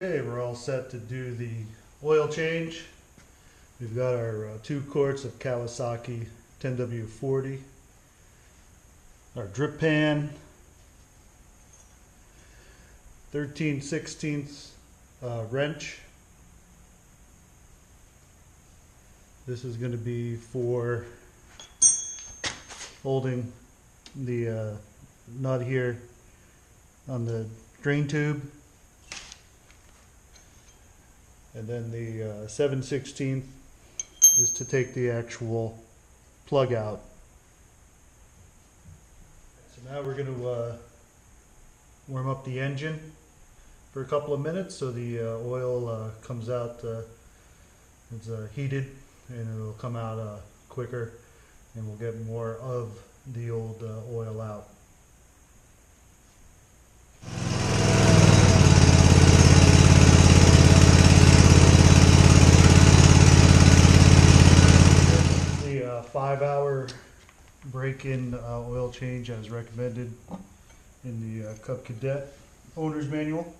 Okay, we're all set to do the oil change. We've got our 2 quarts of Kawasaki 10W40, our drip pan, 13/16 wrench. This is going to be for holding the nut here on the drain tube. And then the 7/16 is to take the actual plug out. So now we're going to warm up the engine for a couple of minutes so the oil comes out, it's heated, and it'll come out quicker, and we'll get more of the old oil out. The 5-hour break-in oil change as recommended in the Cub Cadet owner's manual.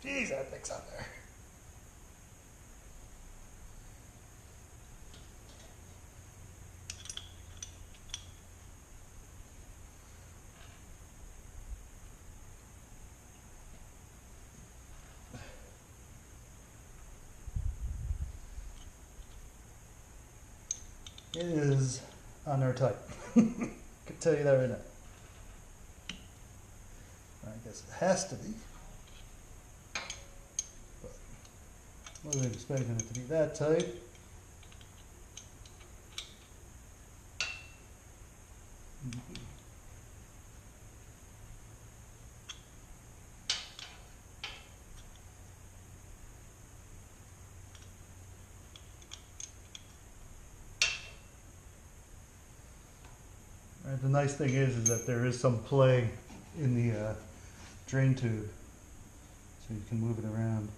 Jeez, that thing's on there. It is on there tight. I can tell you that right now. I guess it has to be. But I wasn't expecting it to be that tight. Right, the nice thing is that there is some play in the drain tube, so you can move it around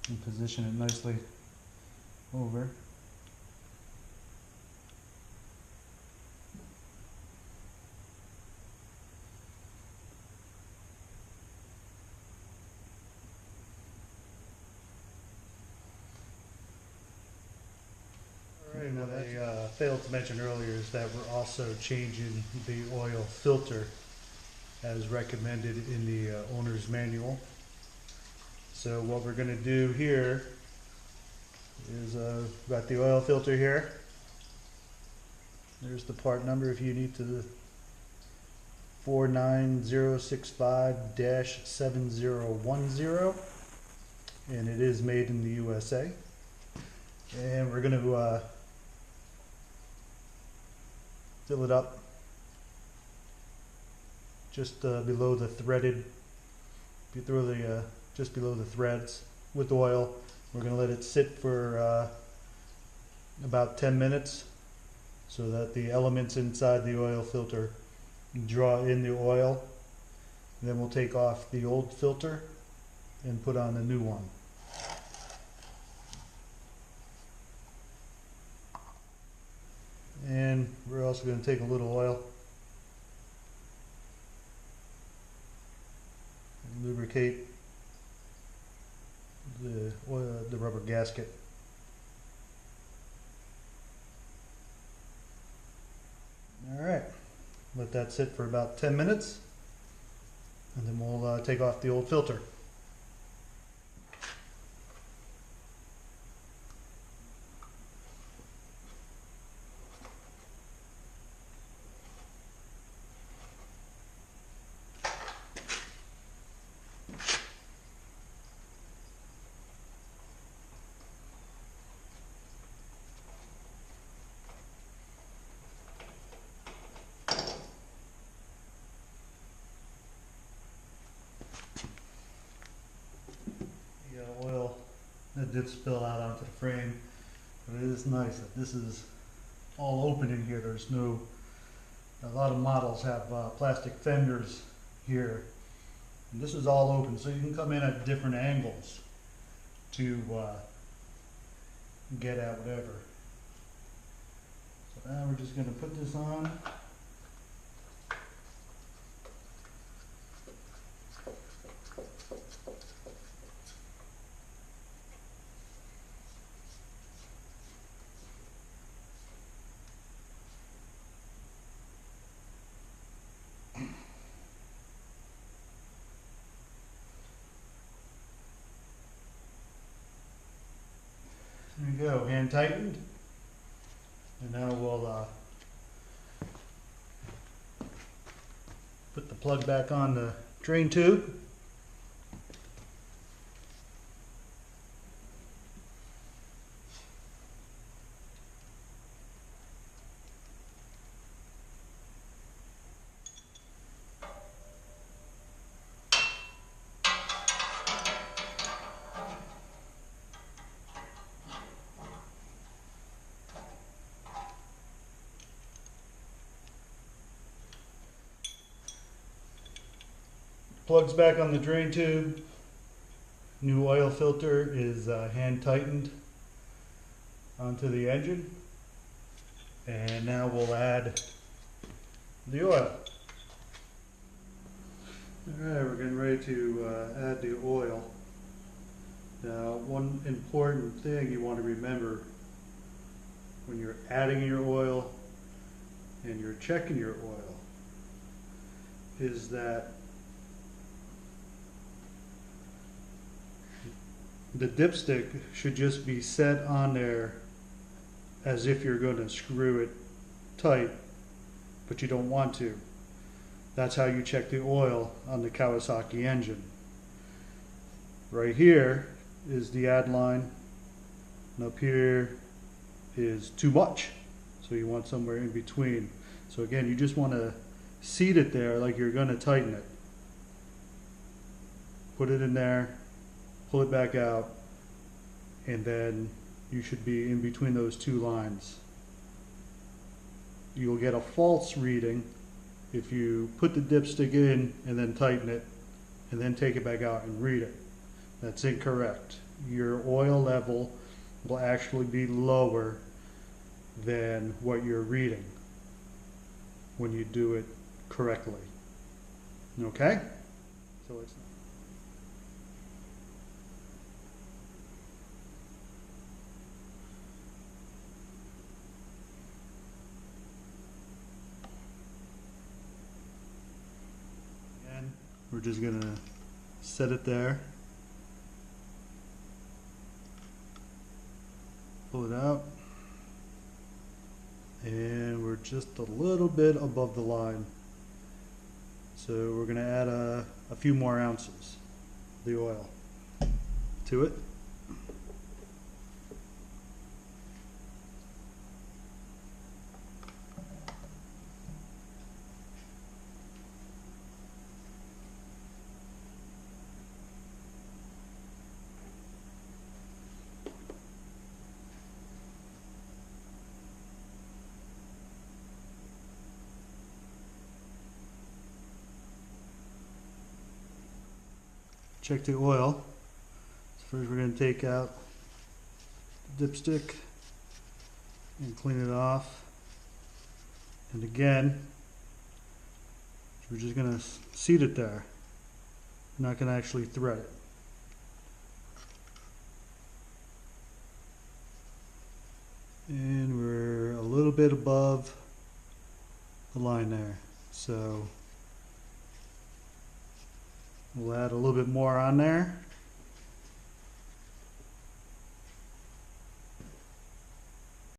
and position it nicely over. Alright, now I failed to mention earlier is that we're also changing the oil filter as recommended in the owner's manual. So what we're going to do here is got the oil filter here. There's the part number if you need to, 49065-7010, and it is made in the USA. And we're going to fill it up just below the threaded, just below the threads with oil. We're going to let it sit for about 10 minutes so that the elements inside the oil filter draw in the oil. And then we'll take off the old filter and put on a new one. And we're also going to take a little oil and lubricate the rubber gasket. Alright, let that sit for about 10 minutes, and then we'll take off the old filter. Oil that did spill out onto the frame, but it is nice that this is all open in here. There's no A lot of models have plastic fenders here. And this is all open, so you can come in at different angles to get at whatever. So now we're just going to put this on. There you go, hand tightened. And now we'll put the plug back on the drain tube. Plugs back on the drain tube. New oil filter is hand tightened onto the engine. And now we'll add the oil. Alright, we're getting ready to add the oil. Now, one important thing you want to remember when you're adding your oil and you're checking your oil is that the dipstick should just be set on there as if you're going to screw it tight, but you don't want to. That's how you check the oil on the Kawasaki engine. Right here is the add line, and up here is too much. So you want somewhere in between. So again, you just want to seat it there like you're going to tighten it. Put it in there, pull it back out, and then you should be in between those two lines. You'll get a false reading if you put the dipstick in and then tighten it and then take it back out and read it. That's incorrect. Your oil level will actually be lower than what you're reading when you do it correctly. Okay? So it's we're just going to set it there, pull it out, and we're just a little bit above the line. So we're going to add a few more ounces of the oil to it. Check the oil. So first we're going to take out the dipstick and clean it off. And again, we're just going to seat it there. We're not going to actually thread it. And we're a little bit above the line there. So we'll add a little bit more on there.